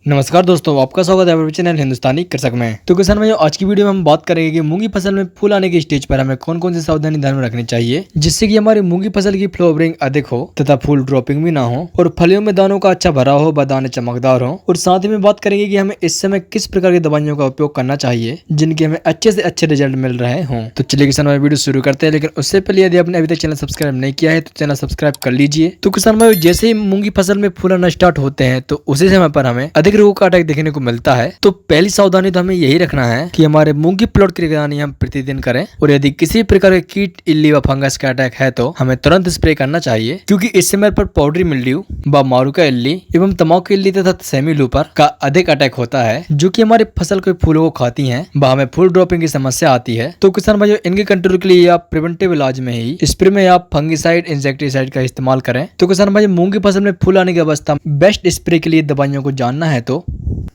नमस्कार दोस्तों, आपका स्वागत है हमारे चैनल हिंदुस्तानी कृषक में। तो किसान भाइयों, आज की वीडियो में हम बात करेंगे कि मूंगी फसल में फूल आने की स्टेज पर हमें कौन कौन सी सावधानी ध्यान में रखनी चाहिए जिससे कि हमारी मूंगी फसल की फ्लावरिंग अधिक हो तथा फूल ड्रॉपिंग भी ना हो और फलियों में दानों का अच्छा भरा हो, दाने चमकदार हो। और साथ ही में बात करेंगे कि हमें इस समय किस प्रकार की दवाइयों का उपयोग करना चाहिए जिनके हमें अच्छे से अच्छे रिजल्ट मिल रहे हों। तो चलिए किसान भाई वीडियो शुरू करते हैं, लेकिन उससे पहले यदि आपने अभी तक चैनल सब्सक्राइब नहीं किया है तो चैनल सब्सक्राइब कर लीजिए। तो किसान भाई, जैसे ही मूंगी फसल में फूल आना स्टार्ट होते हैं तो उसी समय पर हमें अधिक रोगों का अटैक देखने को मिलता है। तो पहली सावधानी तो हमें यही रखना है कि हमारे मूंगी प्लॉट की निगरानी हम प्रतिदिन करें और यदि किसी प्रकार के कीट, इल्ली व फंगस का अटैक है तो हमें तुरंत स्प्रे करना चाहिए, क्योंकि इस समय पर पाउडरी मिल्ड्यू व मारूका इल्ली एवं तम्बाकू इल्ली तथा सेमी लूपर का अधिक अटैक होता है जो कि हमारे फसल के फूलों को खाती हैं व हमें फूल ड्रॉपिंग की समस्या आती है। तो किसान भाइयों, इनके कंट्रोल के लिए आप प्रिवेंटिव इलाज में ही स्प्रे में आप फंगिसाइड, इंसेक्टिसाइड का इस्तेमाल करें। तो किसान भाई, मूंगी फसल में फूल आने की अवस्था बेस्ट स्प्रे के लिए दवाइयों को जानना है तो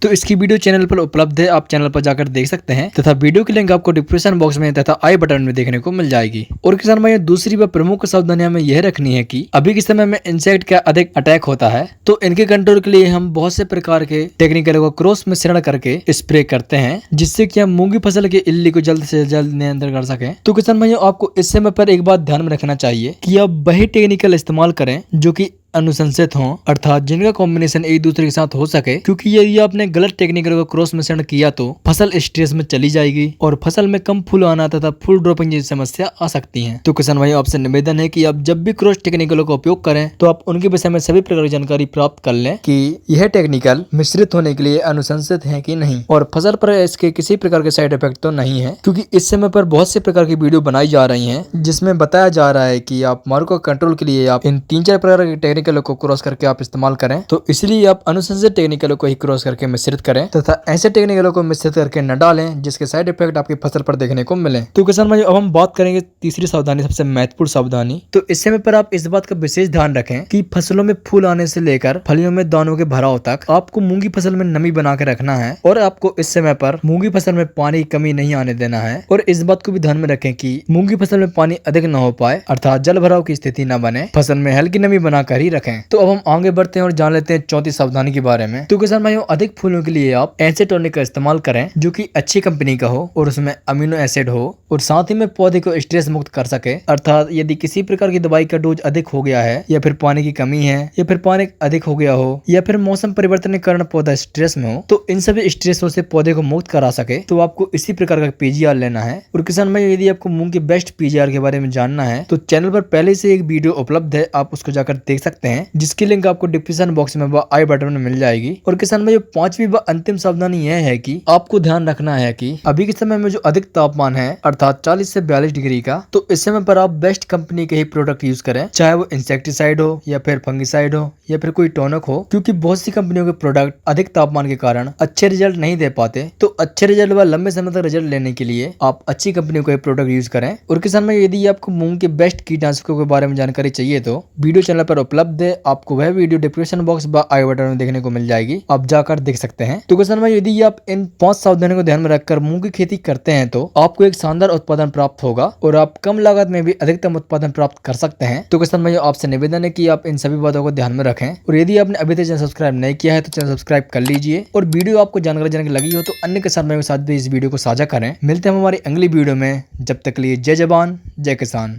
इसकी वीडियो चैनल पर उपलब्ध है, आप चैनल पर जाकर देख सकते हैं तथा वीडियो की लिंक आपको डिस्क्रिप्शन बॉक्स में तथा आई बटन में देखने को मिल जाएगी। और किसान भाई, दूसरी व प्रमुख सावधानी हमें यह रखनी है कि अभी के समय में इंसेक्ट का अधिक अटैक होता है, तो इनके कंट्रोल के लिए हम बहुत से प्रकार के टेक्निकल को क्रॉस मिश्रण करके स्प्रे करते हैं जिससे कि हम मूंगी फसल के इल्ली को जल्द से जल्द नियंत्रण कर सकें। तो किसान भाइयों, आपको इस समय पर एक बात ध्यान में रखना चाहिए कि आप वही टेक्निकल इस्तेमाल करें जो कि अनुशंसित हों, अर्थात जिनका कॉम्बिनेशन एक दूसरे के साथ हो सके, क्योंकि यदि आपने गलत टेक्निकल को क्रॉस मिश्रण किया तो फसल स्ट्रेस में चली जाएगी और फसल में कम फूल आना तथा फूल ड्रॉपिंग जैसी समस्या आ सकती है। तो किसान भाई, आपसे निवेदन है कि आप जब भी क्रॉस टेक्निकलों का उपयोग करें तो आप उनके विषय में सभी प्रकार की जानकारी प्राप्त कर लें कि यह टेक्निकल मिश्रित होने के लिए अनुशंसित है कि नहीं और फसल पर इसके किसी प्रकार के साइड इफेक्ट तो नहीं है, क्योंकि इस समय पर बहुत से प्रकार की वीडियो बनाई जा रही है जिसमें बताया जा रहा है कि आप मारू को कंट्रोल के लिए आप इन 3-4 प्रकार के टेक्निकलों को क्रॉस करके आप इस्तेमाल करें। तो इसलिए आप अनुशंसित टेक्निकलों को ही क्रॉस करके मिश्रित करें तथा ऐसे टेक्निकलों को मिश्रित करके न डालें जिसके साइड इफेक्ट आपकी फसल पर देखने को मिले। तो किसान भाई, अब हम बात करेंगे तीसरी सावधानी, सबसे महत्वपूर्ण सावधानी। तो इस समय पर आप इस बात का विशेष ध्यान रखें कि फसलों में फूल आने से लेकर फलियों में दानों के भराव तक आपको मूंगी फसल में नमी बना के रखना है और आपको इस समय पर मूंगी फसल में पानी की कमी नहीं आने देना है। और इस बात को भी ध्यान में रखें कि मूंगी फसल में पानी अधिक न हो पाए, अर्थात जल भराव की स्थिति न बने, फसल में हल्की नमी बनाकर ही रखें। तो अब हम आगे बढ़ते हैं और जान लेते हैं चौथी सावधानी के बारे में। तो किसान भाइयों, अधिक फूलों के लिए आप एसिड टॉनिक का इस्तेमाल करें जो कि अच्छी कंपनी का हो और उसमें अमीनो एसिड हो और साथ ही में पौधे को स्ट्रेस मुक्त कर सके। अर्थात यदि किसी प्रकार की दवाई का डोज अधिक हो गया है या फिर पानी की कमी है या फिर पानी अधिक हो गया हो या फिर मौसम परिवर्तन के कारण पौधा स्ट्रेस में हो, तो इन सभी स्ट्रेसों से पौधे को मुक्त करा सके तो आपको इसी प्रकार का पीजीआर लेना है। और किसान भाई, यदि आपको मूंग के बेस्ट पीजीआर के बारे में जानना है तो चैनल पर पहले से एक वीडियो उपलब्ध है, आप उसको जाकर देख सकते हैं जिसकी लिंक आपको डिस्क्रिप्शन बॉक्स में व आई बटन में मिल जाएगी। और किसान भाई, पांचवी व अंतिम सावधानी यह है कि आपको ध्यान रखना है कि अभी के समय में जो अधिक तापमान है अर्थात 40 से 42 डिग्री का, तो इस समय पर आप बेस्ट कंपनी के ही प्रोडक्ट यूज करें, चाहे वो इंसेक्टिसाइड हो या फिर फंगिसाइड हो या फिर कोई टॉनिक हो, क्योंकि बहुत सी कंपनियों के प्रोडक्ट अधिक तापमान के कारण अच्छे रिजल्ट नहीं दे पाते। तो अच्छे रिजल्ट व लंबे समय तक रिजल्ट लेने के लिए आप अच्छी कंपनियों के प्रोडक्ट यूज करें। और किसान भाई, यदि आपको मूंग के बेस्ट कीटनाशकों के बारे में जानकारी चाहिए तो वीडियो चैनल पर उपलब्ध है, आपको वह वीडियो डिस्क्रिप्शन बॉक्स व आई बटन में देखने को मिल जाएगी, आप जाकर देख सकते हैं। तो किसान भाई, यदि आप इन 5 सावधानियों को ध्यान में रखकर मूंग की खेती करते हैं तो आपको एक शानदार उत्पादन प्राप्त होगा और आप कम लागत में भी अधिकतम उत्पादन प्राप्त कर सकते हैं। तो किसान भाई, आपसे निवेदन है कि आप इन सभी बातों को ध्यान में रखें और यदि आपने अभी तक चैनल सब्सक्राइब नहीं किया है तो चैनल सब्सक्राइब कर लीजिए और वीडियो आपको जानकारी लगी हो तो अन्य किसान भाइयों के साथ भी इस वीडियो को साझा करें। मिलते हैं हमारी अगली वीडियो में, जब तक के लिए जय जवान जय किसान।